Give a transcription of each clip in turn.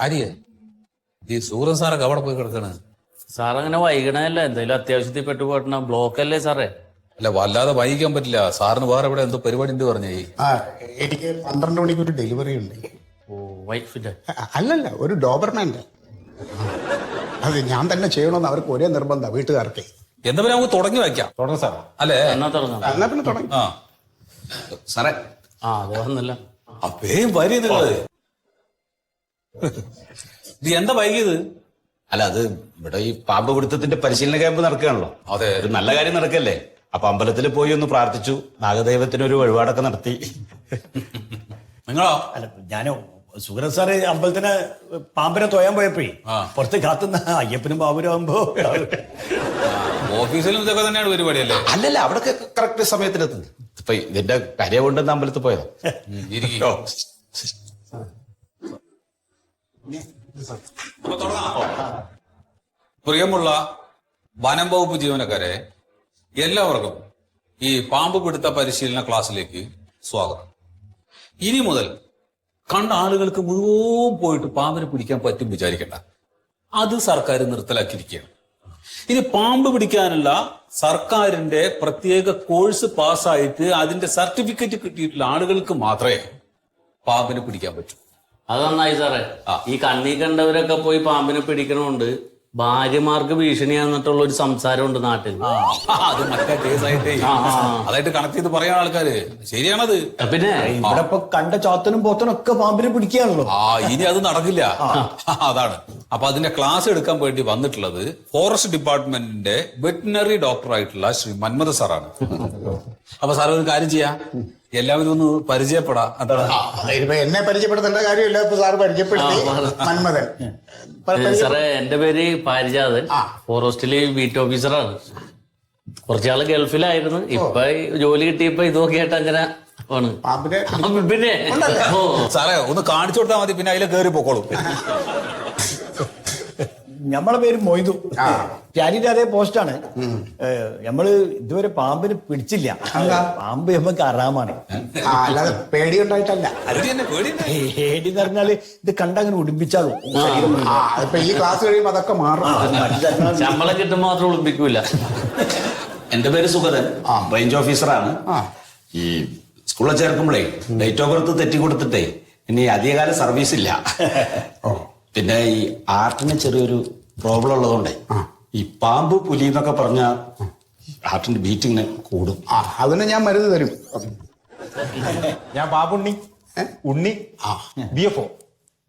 ആര്യ ഈ സൂര്യൻ സാറൊക്കെ അവിടെ പോയി കിടക്കണ്. സാർ അങ്ങനെ വൈകണല്ല, എന്തെങ്കിലും അത്യാവശ്യത്തിൽ പെട്ടുപോട്ടണം. ബ്ലോക്ക് അല്ലേ സാറേ? അല്ല വല്ലാതെ വൈകിക്കാൻ പറ്റില്ല. സാറിന് വേറെ ഇവിടെ എന്തോ പരിപാടി ഉണ്ട് പറഞ്ഞേ. എനിക്ക് 12 മണിക്ക് ഒരു ഡെലിവറി ഉണ്ട്. ഓ വൈഫിന്റെ? അല്ലല്ല, ഒരു ഡോബർമാൻ്റെ. അത് ഞാൻ തന്നെ ചെയ്യണമെന്ന് അവർക്ക് ഒരേ നിർബന്ധം, വീട്ടുകാർക്ക്. എന്താ പിന്നെ നമുക്ക് തുടങ്ങി വയ്ക്കാം. തുടങ്ങാം സാർ അല്ലേ? എന്നാ തുടങ്ങാം. എന്നാ പിന്നെ തുടങ്ങി. ആ സാറേ അത് വന്നല്ല. അപ്പേയും വരി നിങ്ങള് ഇത് എന്താ വൈകിയത്? അല്ല, അത് ഇവിടെ ഈ പാമ്പ് പിടുത്തത്തിന്റെ പരിശീലന ക്യാമ്പ് നടക്കുകയാണല്ലോ. അതെ, ഒരു നല്ല കാര്യം നടക്കല്ലേ. അപ്പൊ അമ്പലത്തിൽ പോയി ഒന്ന് പ്രാർത്ഥിച്ചു, നാഗദൈവത്തിന് ഒരു വഴിപാടൊക്കെ നടത്തി. നിങ്ങളോ? അല്ല, ഞാനോ സുഗത സാറ് അമ്പലത്തിന് പാമ്പിനെ തോയാൻ പോയപ്പോഴേ പുറത്ത് കാത്തുന്ന അയ്യപ്പനും പാമ്പനും ആകുമ്പോ ഓഫീസിലും ഇതൊക്കെ തന്നെയാണ് പരിപാടി അല്ലേ? അല്ലല്ല, അവിടെ കറക്റ്റ് സമയത്തിനെത്തുന്നു. ഇപ്പൊ ഇതിന്റെ കാര്യം കൊണ്ടെന്ന് അമ്പലത്തിൽ പോയതോ. പ്രിയമുള്ള വനം വകുപ്പ് ജീവനക്കാരെ, എല്ലാവർക്കും ഈ പാമ്പ് പിടുത്ത പരിശീലന ക്ലാസ്സിലേക്ക് സ്വാഗതം. ഇനി മുതൽ കണ്ട ആളുകൾക്ക് മുഴുവൻ പോയിട്ട് പാമ്പിനെ പിടിക്കാൻ പറ്റും വിചാരിക്കണ്ട. അത് സർക്കാർ നിർത്തലാക്കിയിരിക്കുകയാണ്. ഇനി പാമ്പ് പിടിക്കാനുള്ള സർക്കാരിന്റെ പ്രത്യേക കോഴ്സ് പാസ്സായിട്ട് അതിന്റെ സർട്ടിഫിക്കറ്റ് കിട്ടിയിട്ടുള്ള ആളുകൾക്ക് മാത്രമേ പാമ്പിനെ പിടിക്കാൻ പറ്റൂ. അത് നന്നായി സാറേ. ഈ കണ്ണി കണ്ടവരൊക്കെ പോയി പാമ്പിനെ പിടിക്കണോണ്ട് ഭാര്യമാർക്ക് ഭീഷണിയാന്നിട്ടുള്ള ഒരു സംസാരമുണ്ട് നാട്ടിൽ. അത് മറ്റേ കേസായിട്ടേ അതായിട്ട് കണക്ട് ചെയ്ത് പറയാൻ ആൾക്കാര്. ശരിയാണത്. പിന്നെ ഇവിടെ ഇപ്പൊ കണ്ട ചാത്തനും പോത്തനും ഒക്കെ പാമ്പിനെ പിടിക്കുകയാണല്ലോ. ഇനി അത് നടക്കില്ല. അതാണ്. അപ്പൊ അതിന്റെ ക്ലാസ് എടുക്കാൻ വേണ്ടി വന്നിട്ടുള്ളത് ഫോറസ്റ്റ് ഡിപ്പാർട്ട്മെന്റിന്റെ വെറ്റിനറി ഡോക്ടറായിട്ടുള്ള ശ്രീ മന്മഥ സാറാണ്. അപ്പൊ സാർ ഒരു കാര്യം ചെയ്യാം, എല്ലാവരും ഒന്ന് പരിചയപ്പെടാം. ഇപ്പൊ എന്നെ പരിചയപ്പെടുത്തേണ്ട കാര്യമില്ല, ഇപ്പൊ സാറ് പരിചയപ്പെടുത്തി. മന്മഥൻ സാറേ, എന്റെ പേര് പാരിജാതൻ. ഫോറസ്റ്റില് ബീറ്റ് ഓഫീസറാണ്. കുറച്ചാള് ഗൾഫിലായിരുന്നു. ഇപ്പൊ ജോലി കിട്ടിയപ്പോ ഇതൊക്കെ ആയിട്ട് അങ്ങനെ ആണ്. പിന്നെ സാറേ ഒന്ന് കാണിച്ചു കൊടുത്താൽ മതി, പിന്നെ അതിലെ കയറി പോക്കോളും. നമ്മളെ പേര് മൊയ്തു. ഞാനിന്റെ അതേ പോസ്റ്റാണ്. നമ്മള് ഇതുവരെ പാമ്പിന് പിടിച്ചില്ല. പാമ്പ് നമുക്ക് അറാമാണ്. അല്ലാതെ പേടിയുണ്ടായിട്ടല്ല. പേടി എന്ന് പറഞ്ഞാല് ഇത് കണ്ടങ്ങനെ ഉടുപ്പിച്ചാലോ. ഇപ്പൊ ഈ ക്ലാസ് കഴിയുമ്പോ അതൊക്കെ മാറും. ശമ്പളം കിട്ടുമ്പോ മാത്രം ഉളിപ്പിക്കൂല. എന്റെ പേര് സുഗതൻ, റേഞ്ച് ഓഫീസറാണ്. ഈ സ്കൂളിൽ ചേർക്കുമ്പോഴേ ഡേറ്റ് ഓഫ് ബർത്ത് തെറ്റി കൊടുത്തിട്ടേ ഇനി അധികകാല സർവീസ് ഇല്ല. പിന്നെ ഈ ആർട്ടിന് ചെറിയൊരു പ്രോബ്ലം ഉള്ളതുകൊണ്ടേ ഈ പാമ്പ് പുലി എന്നൊക്കെ പറഞ്ഞ ഹാർട്ടിന്റെ ബീറ്റിങ്ങിന് കൂടും. അതിന് ഞാൻ മരുന്ന് തരും. ഞാൻ ബാബുണ്ണി, ഉണ്ണി, BFO,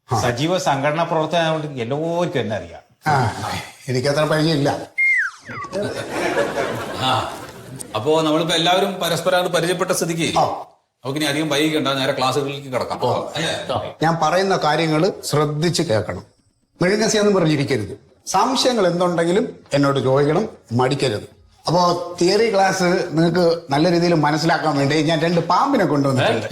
സജീവ സംഘടനാ പ്രവർത്തനമായതുകൊണ്ട് എല്ലാവർക്കും എന്നെ അറിയാം. എനിക്കത്ര പരിചയമില്ല. അപ്പോ നമ്മളിപ്പോ എല്ലാവരും പരസ്പരം അത് പരിചയപ്പെട്ട സ്ഥിതിക്ക് നമുക്കിനി അധികം വൈകിക്കണ്ട, നേരെ ക്ലാസ്സുകളിലേക്ക് കിടക്കാം. ഞാൻ പറയുന്ന കാര്യങ്ങൾ ശ്രദ്ധിച്ച് കേൾക്കണം. മെഴുകസിയെന്ന് പറഞ്ഞിരിക്കരുത്. സംശയങ്ങൾ എന്തുണ്ടെങ്കിലും എന്നോട് ചോദിക്കണം, മടിക്കരുത്. അപ്പോ തിയറി ക്ലാസ് നിങ്ങൾക്ക് നല്ല രീതിയിൽ മനസ്സിലാക്കാൻ വേണ്ടി ഞാൻ 2 പാമ്പിനെ കൊണ്ടുവന്നിട്ടുണ്ട്.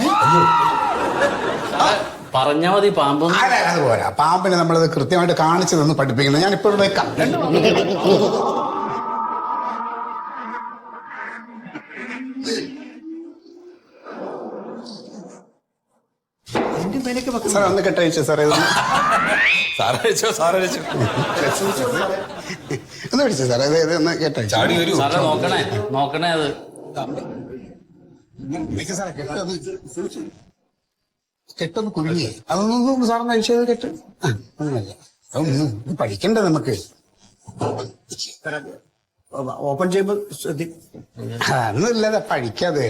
പറഞ്ഞാ മതി പാമ്പ്. അത് പോരാ, പാമ്പിനെ നമ്മളത് കൃത്യമായിട്ട് കാണിച്ചു തന്ന് പഠിപ്പിക്കുന്നത്. ഞാൻ ഇപ്പോൾ വെക്കാം. സാർ ഒന്ന് കെട്ടയച്ചു സാറേ. സാറ് കഴിച്ചോ, സാറ് കഴിച്ചോ. ഒന്ന് പിടിച്ചു സാറേ, ഒന്ന് കെട്ടയച്ചു. ചാടി വരൂ. സാറേ നോക്കണേ അത്. കെട്ടൊന്ന് കുടുങ്ങി. അതൊന്നും സാറിന് അഴിച്ചത് കെട്ട് ഒന്നുമല്ല. അതൊന്നും പഠിക്കണ്ടേ നമുക്ക്. ഓപ്പൺ ചെയ്യുമ്പോ അതൊന്നുമില്ലാതെ പഠിക്കാതെ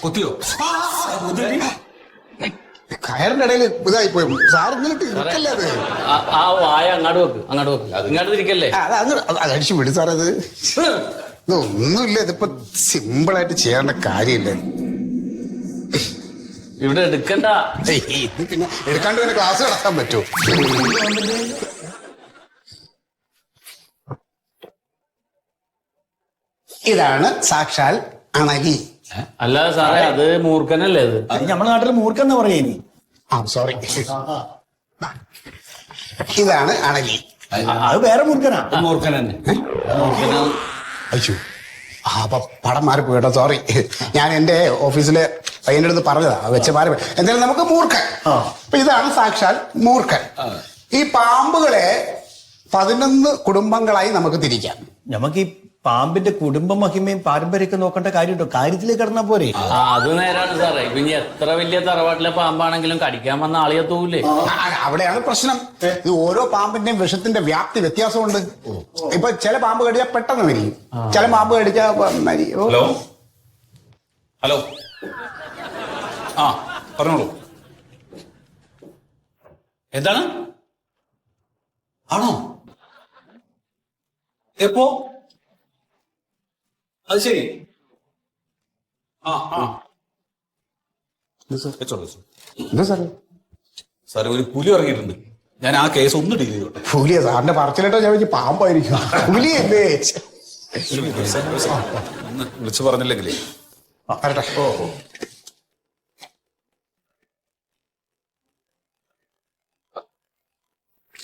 കുത്തിയോ? കയറിന്റെ ഇടയിൽ ഇതായി പോയി സാർ. ഇങ്ങോട്ട് ഇരിക്കല്ലേ അത്. ആ വായ അങ്ങോട്ട് വെക്ക്, ഇങ്ങോട്ട് തിരിക്കല്ലേ. അത് അടിച്ചു വിടും സാർ. അത് ഇതൊന്നുമില്ല, ഇതിപ്പോ സിമ്പിളായിട്ട് ചെയ്യേണ്ട കാര്യമില്ല. ഇവിടെ എടുക്കണ്ട. ഇത് പിന്നെ എടുക്കാണ്ട് പിന്നെ ക്ലാസ് നടത്താൻ പറ്റുമോ? ഇതാണ് സാക്ഷാൽ അണലി. അല്ല സാറേ, അത് മൂർഖനല്ലേ? അത് നമ്മളെ നാട്ടിൽ മൂർഖെന്ന് പറയാ. സോറി, ഇതാണ് അണലി. അത് വേറെ മൂർഖനാ. മൂർഖൻ തന്നെ. അയ്യോ, അപ്പൊ പടം മാറിപ്പോയി കേട്ടോ. സോറി. ഞാൻ എന്റെ ഓഫീസിലെ പയ്യന്റെ അടുത്ത് പറഞ്ഞതാ വെച്ച പാര എന്തായാലും നമുക്ക് മൂർഖൻ. അപ്പൊ ഇതാണ് സാക്ഷാൽ മൂർഖൻ. ഈ പാമ്പുകളെ 11 കുടുംബങ്ങളായി നമുക്ക് തിരിക്കാം. നമുക്ക് ഈ പാമ്പിന്റെ കുടുംബ മഹിമയും പാരമ്പര്യമൊക്കെ നോക്കേണ്ട കാര്യമുണ്ടോ? കാര്യത്തിലേക്ക് കിടന്നാ പോരെ? അത് നേരാണ് സാറേ. പിന്നെ എത്ര വലിയ തറവാട്ടിലെ പാമ്പാണെങ്കിലും കടിക്കാൻ വന്ന ആളിയെത്തൂല്ലേ? അവിടെയാണ് പ്രശ്നം. ഇത് ഓരോ പാമ്പിന്റെയും വിഷത്തിന്റെ വ്യാപ്തി വ്യത്യാസമുണ്ട്. ഇപ്പൊ ചില പാമ്പ് കടിച്ചാൽ പെട്ടെന്ന് മരിക്കും, ചില പാമ്പ് കടിച്ചാൽ ഹലോ ഹലോ ആ പറഞ്ഞോളൂ. എന്താണ്? ആണോ? എപ്പോ? അത് ശരി. ആ ആ വെച്ചോളൂ. എന്താ സാറേ? സാറേ ഒരു പുലി ഇറങ്ങിയിട്ടുണ്ട്. ഞാൻ ആ കേസ് ഒന്ന് ഡീൽ ചെയ്തോട്ടെ. പുലിയ സാറിന്റെ പറച്ചിലിട്ടോ ഞാൻ വെച്ച് പാമ്പായിരിക്കും. പുലിയല്ലേ? ഒന്ന് വിളിച്ചു പറഞ്ഞില്ലെങ്കിലേ. വരട്ടെ.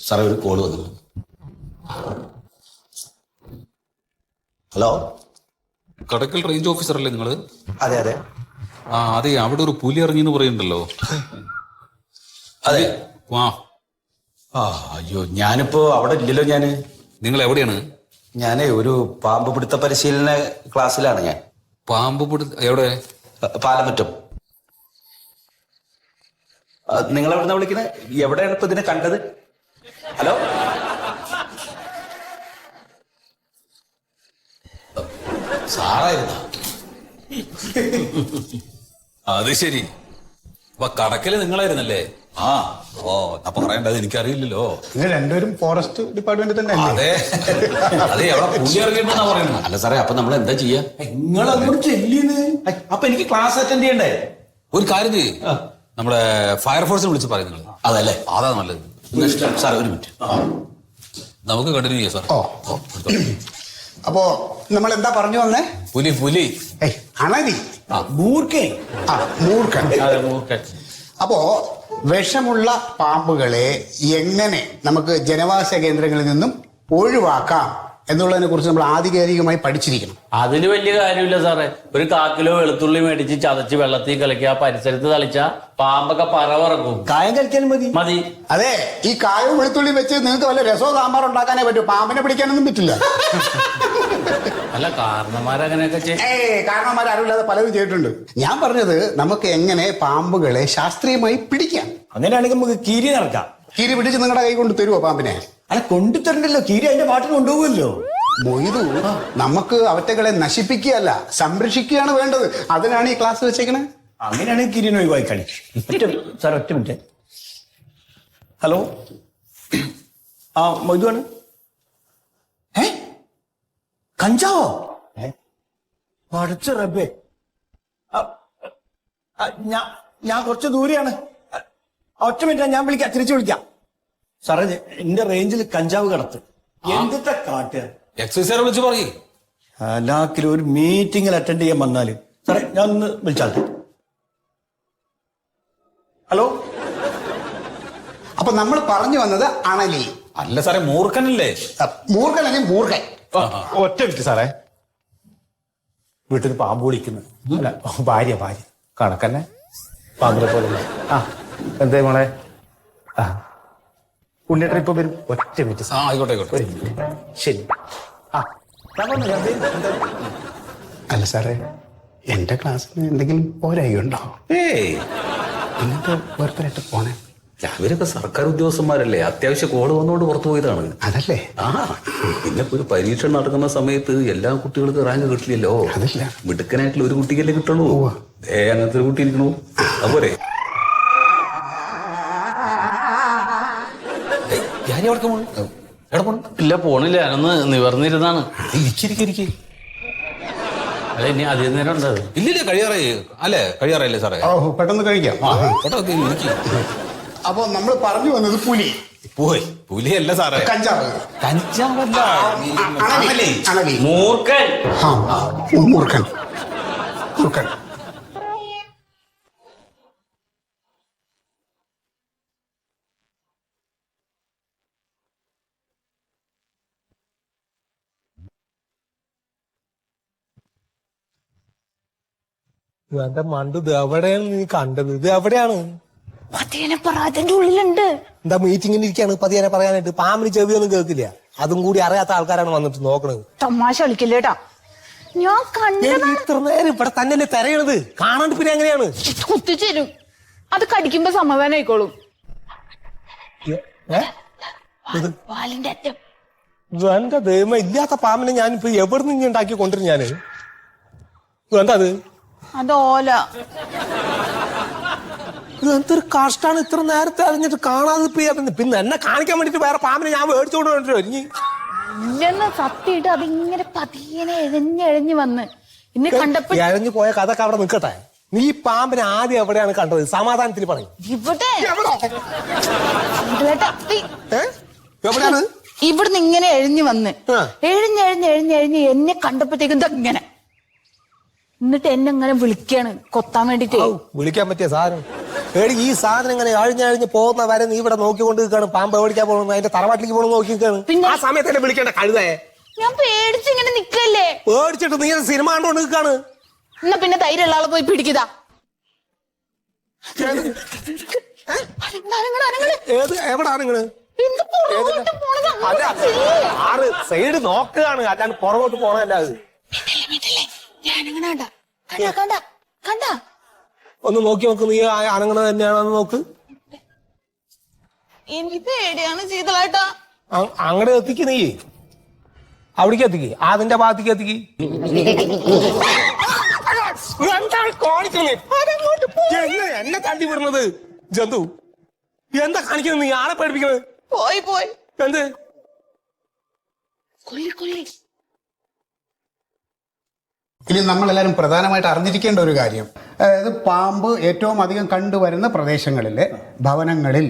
സാറേ ഒരു കോള് വന്നു. ഹലോ, കടക്കൽ റേഞ്ച് ഓഫീസർ അല്ലേ നിങ്ങള്? അതെ അതെ ആ അതെ, അവിടെ ഒരു പുലി ഇറങ്ങിന്ന് പറയുന്നുണ്ടല്ലോ. അതെ. ആ ആ അയ്യോ, ഞാനിപ്പോ അവിടെ ഇല്ലല്ലോ. നിങ്ങൾ എവിടെയാണ്? ഞാനേ ഒരു പാമ്പ് പിടുത്ത പരിശീലന ക്ലാസ്സിലാണ് ഞാൻ. പാമ്പ് എവിടെ? പാലമറ്റം. നിങ്ങൾ എവിടുന്ന വിളിക്കുന്നത്? എവിടെയാണ് ഇപ്പൊ ഇതിനെ കണ്ടത്? ഹലോ, സാറായിരുന്നോ? അത് ശരി. അപ്പൊ കടക്കല് നിങ്ങളായിരുന്നല്ലേ? ആ ഓ അപ്പൊ പറയണ്ടത് എനിക്കറിയില്ലല്ലോ. നിങ്ങൾ രണ്ടുപേരും ഫോറസ്റ്റ് ഡിപ്പാർട്ട്മെന്റ് തന്നെ അതെ അതെ, അവിടെ പുലി ഇറങ്ങിയിട്ടെന്നാ പറയുന്നത്. അല്ല സാറേ, അപ്പൊ നമ്മൾ എന്താ ചെയ്യാ? നിങ്ങൾ അങ്ങോട്ട് ചെല്ലിന്ന്. അപ്പൊ എനിക്ക് ക്ലാസ് അറ്റൻഡ് ചെയ്യണ്ടേ? ഒരു കാര്യം ചെയ്യ്, നമ്മുടെ ഫയർഫോഴ്സിനെ വിളിച്ച് പറയും നിങ്ങൾ. അതല്ലേ? അതാ നല്ലത്. സാർ ഒരു മിനിറ്റ്, നമുക്ക് കണ്ടിന്യൂ ചെയ്യാം സാർ. അപ്പോ നമ്മൾ എന്താ പറഞ്ഞു വന്നേ? പുലി പുലി അണലി, മൂർഖൻ. മൂർഖൻ. അതെ, മൂർഖൻ. അപ്പോ വിഷമുള്ള പാമ്പുകളെ എങ്ങനെ നമുക്ക് ജനവാസ കേന്ദ്രങ്ങളിൽ നിന്നും ഒഴിവാക്കാം എന്നുള്ളതിനെ കുറിച്ച് നമ്മൾ ആധികാരികമായി പഠിച്ചിരിക്കണം. അതിന് വലിയ കാര്യമില്ല സാറേ. ഒരു 1/4 കിലോ വെളുത്തുള്ളി മേടിച്ച് ചതച്ച് വെള്ളത്തിൽ കളിക്കുക, പരിസരത്ത് തളിച്ച പാമ്പൊക്കെ പറവറക്കും. കായം കഴിക്കാനും മതി. മതി. അതെ, ഈ കായവും വെളുത്തുള്ളിയും വെച്ച് നിങ്ങൾക്ക് വല്ല രസോ സാമ്പാർ ഉണ്ടാക്കാനേ പറ്റൂ, പാമ്പിനെ പിടിക്കാനൊന്നും പറ്റില്ല. അല്ല, കാരണന്മാരങ്ങനെയൊക്കെ കാരണന്മാർ ആരുമില്ലാതെ പലതും ചെയ്തിട്ടുണ്ട്. ഞാൻ പറഞ്ഞത് നമുക്ക് എങ്ങനെ പാമ്പുകളെ ശാസ്ത്രീയമായി പിടിക്കാം. അങ്ങനെയാണെങ്കിൽ നമുക്ക് കീരി നടക്കാം. കീരി പിടിച്ച് നിങ്ങളുടെ കൈ കൊണ്ട് തരുമോ പാമ്പിനെ? അല്ല, കൊണ്ടുതരണ്ടല്ലോ. കീരി അതിന്റെ പാട്ടിന് കൊണ്ടുപോകുമല്ലോ. മൊയ്തു, നമുക്ക് അവറ്റകളെ നശിപ്പിക്കുകയല്ല, സംരക്ഷിക്കുകയാണ് വേണ്ടത്. അതിനാണ് ഈ ക്ലാസ് വെച്ചേക്കണേ. അങ്ങനെയാണെങ്കിൽ കിരീനെ ഒഴിവായി കളി. സാർ ഒറ്റ മിനിറ്റ്. ഹലോ, ആ മൊയ്തുവാണ്. കഞ്ചാവോ? പഠിച്ച റബ്ബേ, ഞാൻ കുറച്ച് ദൂരെയാണ്. ഒറ്റ മിനിറ്റ്, ഞാൻ വിളിക്കാം, തിരിച്ചു വിളിക്കാം. സാറേ, എന്റെ റേഞ്ചിൽ കഞ്ചാവ് കടത്ത്. എന്തിട്ടാ കാട്ടുക? എക്സൈസുകാരെ വിളിച്ച് പറയും. അലാക്കിൽ ഒരു മീറ്റിംഗിൽ അറ്റൻഡ് ചെയ്യാൻ വന്നാല് സാറേ ഞാൻ ഒന്ന് വിളിച്ചാട്ടെ. ഹലോ. അപ്പൊ നമ്മൾ പറഞ്ഞു വന്നത് അണലി. അല്ല സാറേ, മൂർഖനല്ലേ? മൂർഖനല്ലെങ്കിൽ മൂർഖൻ. ഒറ്റ മിനിറ്റ് സാറേ. വീട്ടിൽ പാമ്പ് വിളിക്കുന്നു. അല്ല, ഭാര്യ കണക്കന്നെ പാമ്പിനെ പോലെ. ആ എന്തേ മോളെ? ആ ഉണ്ണിയേട്ടൻ ഇപ്പൊ വരും. ഒറ്റ മിനിറ്റ്. ആ ആയിക്കോട്ടെ ആയിക്കോട്ടെ. ഒരു മിനിറ്റ്. ശരി. ആ ഞാൻ പറഞ്ഞു. അല്ല സാറേ, എന്റെ ക്ലാസ്സിന് എന്തെങ്കിലും പോരായുണ്ടോ? ഏയ്, എന്നിട്ട് വെറുതെ പോണേ. അവരൊക്കെ സർക്കാർ ഉദ്യോഗസ്ഥന്മാരല്ലേ? അത്യാവശ്യം കോള് വന്നുകൊണ്ട് പുറത്തു പോയതാണ്. അതല്ലേ? ആ പിന്നെ ഒരു പരീക്ഷ നടക്കുന്ന സമയത്ത് എല്ലാ കുട്ടികൾക്കും റാങ്ക് കിട്ടില്ലല്ലോ. അതല്ല, മിടുക്കനായിട്ടുള്ള ഒരു കുട്ടിക്കല്ലേ കിട്ടുള്ളൂ. അങ്ങനത്തെ ഒരു കുട്ടി ഇരിക്കണു. അതുപോലെ ഇല്ല, പോണില്ല. ഞാനൊന്ന് നിവർന്നിരുന്നാണ്. ഇരിക്കിരിക്കിരിക്കും. അല്ല, ഇനി അധികം നേരം ഉണ്ടത്. ഇല്ലില്ല, കഴിയാറായി അല്ലേ? കഴിയാറായില്ലേ സാറേ? ഓ, പെട്ടെന്ന് കഴിക്കാം. അപ്പൊ നമ്മൾ പറഞ്ഞു വന്നത് പുലി. പോയി പുലിയല്ല സാറേ, കഞ്ചാവ്. കഞ്ചാവല്ല, അണലി. അണലി. മൂർഖൻ. മൂർഖൻ. മൂർഖൻ. എന്റെ മണ്ടു ഇത് എവിടെയാണ് നീ കണ്ടത്? ഇത് എവിടെയാണ്? പതിയനെ പറ, അതിന്റെ ഉള്ളിലുണ്ട്. എന്താ മീറ്റിങ്ങിന് ഇരിക്കാണ് പതിയെ പറയാനായിട്ട്? പാമ്പിന് ചെവിയൊന്നും കേൾക്കില്ല. അതും കൂടി അറിയാത്ത ആൾക്കാരാണ് വന്നിട്ട് നോക്കണത്. തമാശ കളിക്കില്ലേട്ടാ, ഞാൻ കണ്ടതാണ്. ഇത്ര നേരം ഇവിടെ തന്നെയല്ലേ തെരയണത്, കാണാണ്ട് പിന്നെ എങ്ങനെയാണ്? കുത്തിച്ചേരും, അത് കടിക്കുമ്പോ സമാധാനം ആയിക്കോളും. വാലിന്റെ അറ്റം. എന്റെ ദൈവം, ഇല്ലാത്ത പാമ്പിനെ ഞാനിപ്പോ എവിടെ നിന്ന് ഉണ്ടാക്കി കൊണ്ടുവരും ഞാന്? എന്താ അത്? അതോല. എന്തൊരു കഷ്ടാണ്, ഇത്ര നേരത്തെ അറിഞ്ഞിട്ട് കാണാതെ പിന്നെ എന്നെ കാണിക്കാൻ വേണ്ടിട്ട് വേറെ പാമ്പിനെ ഞാൻ മേടിച്ചോണ്ട് കൊണ്ടുവരും. ഇനി ഇല്ലെന്ന് സത്യമായിട്ട് അതിങ്ങനെ പതിയനെ എഴഞ്ഞെഴഞ്ഞ് വന്ന് ഇന്ന് കണ്ടപ്പോ ഇഴഞ്ഞു പോയ കഥക്ക് അവിടെ നിൽക്കട്ടെ. നീ ഈ പാമ്പിനെ ആദ്യം എവിടെയാണ് കണ്ടത്? സമാധാനത്തിൽ പറയും. ഇവിടെ എവിടെയാണ്? ഇവിടുന്ന് ഇങ്ങനെ എഴഞ്ഞു വന്ന് എഴഞ്ഞെഴഞ്ഞ് എന്നെ കണ്ടപ്പോഴത്തേക്കും ഇങ്ങനെ, എന്നിട്ട് എന്നെ ഇങ്ങനെ വിളിക്കാണ് കൊത്താൻ വേണ്ടിട്ട്. വിളിക്കാൻ പറ്റിയ സാധനം ഏടി? ഈ സാധനം ഇങ്ങനെ അഴിഞ്ഞഴിഞ്ഞ് പോകുന്ന വരെ നീ ഇവിടെ നോക്കിക്കൊണ്ട് നിൽക്കാണ്. പാമ്പ് എവിടേക്കാ പോകുന്നത്? അതിന്റെ തറവാട്ടിലേക്ക് പോകണം നോക്കി നിൽക്കാണ്. പിന്നെ ആ സമയത്ത് തന്നെ വിളിക്കേണ്ട കഴുതേ. ഞാൻ പേടിച്ച് ഇങ്ങനെ നിക്കല്ലേ. പേടിച്ചിട്ട് നീ സിനിമ കണ്ടോണ്ട് നിൽക്കാണ്. എന്നാ പിന്നെ ധൈര്യമുള്ള ആളെ പോയി പിടിക്കതാ. എവിടാണ് നിങ്ങള്? ആറ് സൈഡ് നോക്കുകയാണ്, അല്ലാണ്ട് പുറകോട്ട് പോണല്ല. അത് ഒന്ന് നോക്കി നോക്ക്. നീ അനങ്ങണ തന്നെയാണെന്ന് നോക്ക്. എനിക്ക് പേടിയാണ് ശീതളായിട്ടാ. അങ്ങടെ എത്തിക്ക്, നീ അവിടേക്ക് എത്തിക്ക്, അതിന്റെ ഭാഗത്തേക്ക് എത്തിക്ക്. എന്നെ തണ്ടി വിടുന്നത് ജന്തു? എന്താ കാണിക്കുന്നത് നീ? ആളെ പേടിപ്പിക്കുന്നത്? പോയി എന്ത് കൊല്ലി. ഇനി നമ്മളെല്ലാവരും പ്രധാനമായിട്ട് അറിഞ്ഞിരിക്കേണ്ട ഒരു കാര്യം, അതായത് പാമ്പ് ഏറ്റവും അധികം കണ്ടുവരുന്ന പ്രദേശങ്ങളിലെ ഭവനങ്ങളിൽ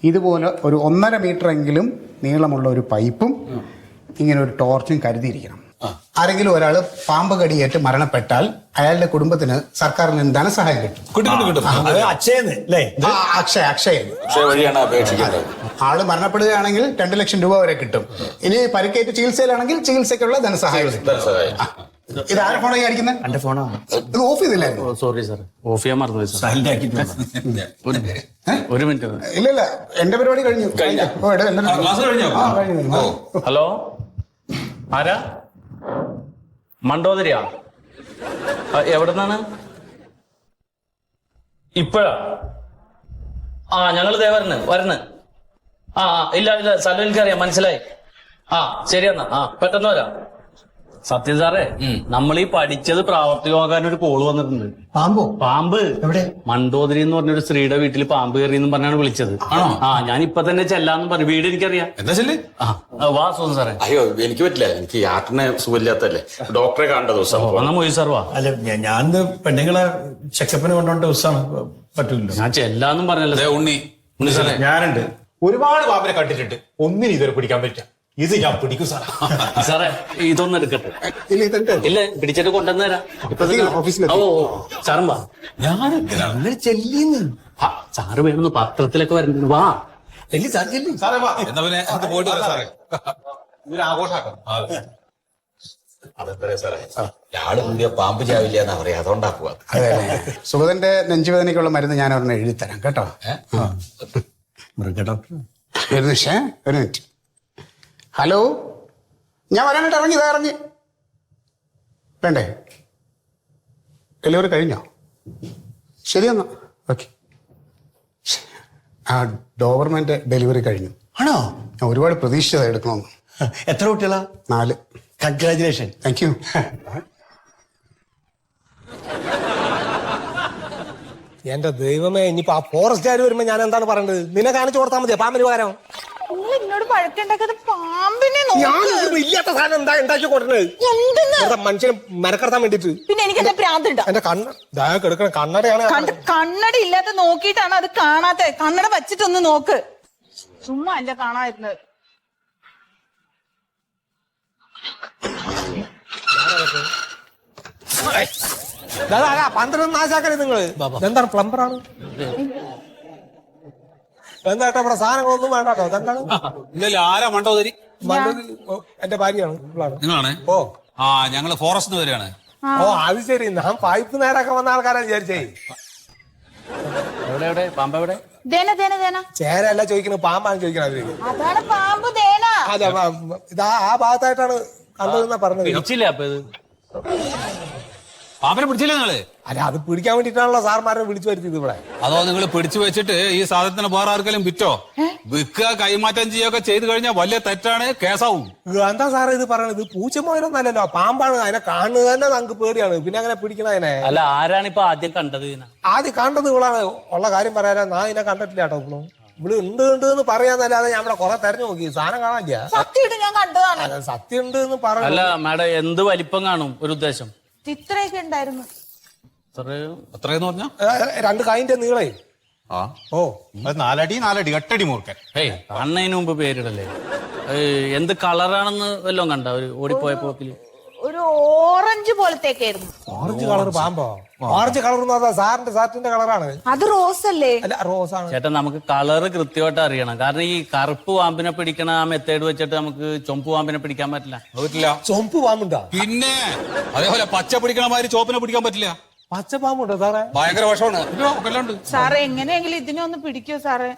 ഇതുപോലെ ഒരു 1.5 മീറ്റർ എങ്കിലും നീളമുള്ള ഒരു പൈപ്പും ഇങ്ങനെ ഒരു ടോർച്ചും കരുതിയിരിക്കണം. ആരെങ്കിലും ഒരാൾ പാമ്പ് കടിയേറ്റ് മരണപ്പെട്ടാൽ അയാളുടെ കുടുംബത്തിന് സർക്കാരിൽ നിന്ന് ധനസഹായം കിട്ടും. അക്ഷയ വഴിയാണ് അപേക്ഷിക്കുന്നത്. ആള് മരണപ്പെടുകയാണെങ്കിൽ 2 ലക്ഷം രൂപ വരെ കിട്ടും. ഇനി പരിക്കേറ്റ് ചികിത്സയിലാണെങ്കിൽ ചികിത്സയ്ക്കുള്ള ധനസഹായം. ഇത് ആരെ ഫോണായി അടിക്കുന്നത്? എന്റെ ഫോണാണ്. ഇത് ഓഫ് ചെയ്തില്ലായിരുന്നു? സോറി സാർ, ഓഫ് ചെയ്യാൻ മറന്നു സാർ. ഒരു മിനിറ്റ്. ഇല്ല, എന്റെ പരിപാടി കഴിഞ്ഞു. ക്ലാസ് കഴിഞ്ഞോ? ഹലോ, ആരാ? മണ്ടോദരിയാ? എവിടുന്നാണ്? ഇപ്പഴാ? ഞങ്ങൾ ദേ വരണ്. ഇല്ല സ്ഥലം എനിക്കറിയാം, മനസ്സിലായി. ശരി എന്നാ, പെട്ടെന്ന് വരാം. സത്യം സാറേ, നമ്മൾ ഈ പഠിച്ചത് പ്രാവർത്തികമാക്കാൻ ഒരു കോള് വന്നിട്ടുണ്ട്. പാമ്പ് എവിടെ? മണ്ടോദരി എന്ന് പറഞ്ഞൊരു സ്ത്രീയുടെ വീട്ടിൽ പാമ്പ് കയറി എന്നും പറഞ്ഞാണ് വിളിച്ചത്. ഞാൻ ഇപ്പൊ തന്നെ ചെല്ലാന്നും പറഞ്ഞു. വീട് എനിക്കറിയാം. എന്താ ചെല്ല്? വാ സുഖം സാറേ. അയ്യോ എനിക്ക് പറ്റില്ല, എനിക്ക് യാത്രനെ സുഖമില്ലാത്തല്ലേ, ഡോക്ടറെ കാണേണ്ട ദിവസം. എന്നാ മോയി സാർ വാ. അല്ല, ഞാൻ പെണ്ണുങ്ങളെ ചെക്കപ്പിന് കൊണ്ടുപോകേണ്ട ദിവസമാണ്, പറ്റൂല്ലോ. ഞാൻ ചെല്ലാന്നും പറഞ്ഞല്ലോ. ഉണ്ണി സാറേ, ഞാനുണ്ട്. ഒരുപാട് പാമ്പിനെ കണ്ടിട്ടുണ്ട്, ഒന്നിനും ഇതുവരെ പിടിക്കാൻ പറ്റില്ല. ഇത് ഞാൻ പിടിക്കും സാറേ. സാറേ ഇതൊന്നും എടുക്കട്ടെ. ഇല്ല, പിടിച്ചിട്ട് കൊണ്ടുവന്ന് തരാം. സാറും വാ. അങ്ങനെ ചെല്ലിന്ന് സാറ് വേണമെന്ന് പത്രത്തിലൊക്കെ വരുന്നുണ്ട്. വാ സാറേ വാ. എന്നാ പിന്നെ അത് പോയിട്ട് വരാം സാറേ. ഇതൊരു ആഘോഷാക്കാം. അതെന്താ സാറേ, ആള് കൂടിയ പാമ്പ് ചാവില്ല എന്നാ പറയാ, അതുകൊണ്ടാ പോവാ. അതെ, സുഗതന്റെ നെഞ്ചുവേദനയ്ക്കുള്ള മരുന്ന് ഞാൻ ഒരെണ്ണം എഴുതിത്തരാം കേട്ടോ. മൃഗഡോക്ടർ ഒരു മിനിറ്റ്. ഹലോ, ഞാൻ വരാനായിട്ട് ഇറങ്ങി വേണ്ടേ? ഡെലിവറി കഴിഞ്ഞോ? ശരിയെന്നാ, ഓക്കെ. ഡോബർമാൻ്റെ ഡെലിവറി കഴിഞ്ഞു. ആണോ? ഞാൻ ഒരുപാട് പ്രതീക്ഷിച്ചത് എടുക്കണമെന്ന്. എത്ര കുട്ടികളാ? 4. കൺഗ്രാജുലേഷൻ. Thank you. എന്റെ ദൈവമേ, ഇനിയിപ്പോ ആ ഫോറസ്റ്റുകാർ വരുമ്പോ ഞാൻ എന്താണ് പറയേണ്ടത്? നിന്നെ കാണിച്ചു കൊടുത്താൽ മതിയോ പാമ്പിന് പകരം? എന്നോട് പഴക്കുണ്ടാക്കാതെ പാമ്പിനെ ഇല്ലാത്ത സാധനം എന്താ ഉണ്ടാക്കി കൊണ്ടുവരുന്നത്? മനുഷ്യനെ മെനക്കെടുത്താൻ വേണ്ടിട്ട്. പിന്നെ എനിക്ക് എന്റെ പ്രാന്തുണ്ടോ? എന്റെ എടുക്കണ കണ്ണടയാണ്. കണ്ണട ഇല്ലാത്ത നോക്കിയിട്ടാണ് അത് കാണാത്ത. കണ്ണട വച്ചിട്ടൊന്ന് നോക്ക്. ചുമ്മാ അല്ല കാണാതിരുന്നത്. പന്ത്രണ്ട് നാശാക്കണേ നിങ്ങള്. എന്താണ് പ്ലംബറാണ്? എന്താട്ടോ ഇവിടെ സാധനങ്ങളൊന്നും വേണ്ടാട്ടോ. അതെന്താണ്? ഇല്ലല്ലോ. ആരാ മണ്ടോദരി? എന്റെ ഭാര്യയാണ്. നിങ്ങളാണ്? ഞങ്ങള് ഫോറസ്റ്റ് വരെയാണ്. ഓ അത് ശരി ഞാൻ പൈപ്പ് നേരാക്കാൻ വന്ന ആൾക്കാരാ വിചാരിച്ചേ. എവിടെ പാമ്പ എവിടെ? ദേന ചേരല്ല ചോദിക്കുന്നത്, പാമ്പാണ് ചോദിക്കണത്. അതാണ് പാമ്പ് ദേന. അതെ ഇതാ ആ ഭാഗത്തായിട്ടാണ് കണ്ടതെന്നാ പറഞ്ഞത്. പിടിച്ചില്ല അപ്പൊ ഇത്? പാമ്പിനെ പിടിച്ചില്ലേ നിങ്ങള്? അല്ല അത് പിടിക്കാൻ വേണ്ടിട്ടാണല്ലോ സാർമാരെ വിളിച്ചു വരുത്തിയത് ഇവിടെ. അതോ നിങ്ങൾ പിടിച്ചു വെച്ചിട്ട് ഈ സാധനത്തിന് വേറെ ആർക്കെങ്കിലും വിറ്റോ? വിൽക്കുക, കൈമാറ്റം ചെയ്യുകയൊക്കെ ചെയ്തു കഴിഞ്ഞാൽ വലിയ തെറ്റാണ്, കേസാവും. എന്താ സാറേ ഇത് പറയണത്? പൂച്ചമോയിലൊന്നല്ലല്ലോ, പാമ്പാണ്. അതിനെ കാണുന്നത് തന്നെ നമുക്ക് പേടിയാണ്, പിന്നെ അങ്ങനെ പിടിക്കണതിനെ. അല്ല ആരാണ് ഇപ്പൊ ആദ്യം കണ്ടത് ഇതിനെ? ആദ്യം കണ്ടത് ഇവളാണ്. ഉള്ള കാര്യം പറയാനാ, ഞാൻ ഇതിനെ കണ്ടിട്ടില്ല കേട്ടോ. ഇവള് ഉണ്ട് എന്ന് പറയാന്നല്ലാതെ ഞാൻ ഇവിടെ കുറെ തെരഞ്ഞു നോക്കി, സാധനം കാണാനില്ല. സത്യമായിട്ട് ഞാൻ കണ്ടതാണ്. അല്ല, സത്യം ഉണ്ട് എന്ന് പറഞ്ഞു. അല്ല മാഡം, എന്ത് വലിപ്പം കാണും ഒരു ഉദ്ദേശം? ഇത്രയൊക്കെ ഉണ്ടായിരുന്നു. എത്രയെന്ന് പറഞ്ഞ 2 കായിന്റെ നീളേ. ഓ 4 അടി 8 മൂർക്കൻ. ഏയ് കണ്ണതിന് മുമ്പ് പേരിടല്ലേ. എന്ത് കളറാണെന്ന് വല്ലതും കണ്ട ഒരു ഓടിപ്പോയ പോക്കില്? ഒരു ഓറഞ്ച് പോലത്തേക്ക് ആയിരുന്നു. ഓറഞ്ച് കളർ പാമ്പോ? ഓറഞ്ച് കളർ എന്ന് പറഞ്ഞാൽ സാറിന്റെ ഷർട്ടിന്റെ കളറാണ്. അത് റോസ് അല്ലേ? അല്ല റോസാണ്. ചേട്ടാ നമുക്ക് കളറ് കൃത്യമായിട്ട് അറിയണം. കാരണം ഈ കറുപ്പ് പാമ്പിനെ പിടിക്കണ ആ മെത്തേഡ് വെച്ചിട്ട് നമുക്ക് ചുമപ്പ് പാമ്പിനെ പിടിക്കാൻ പറ്റില്ല. പറ്റില്ല. ചുമപ്പ് പാമ്പുണ്ടോ? പിന്നെ അതേപോലെ പച്ച പിടിക്കണ മാതിരി ചോപ്പിനെ പിടിക്കാൻ പറ്റില്ല. പച്ച പാമ്പുണ്ടോ സാറേ? ഭയങ്കര വിഷമാണ്. സാറേ എങ്ങനെയെങ്കിലും ഇതിനെ ഒന്ന് പിടിക്കോ സാറേ?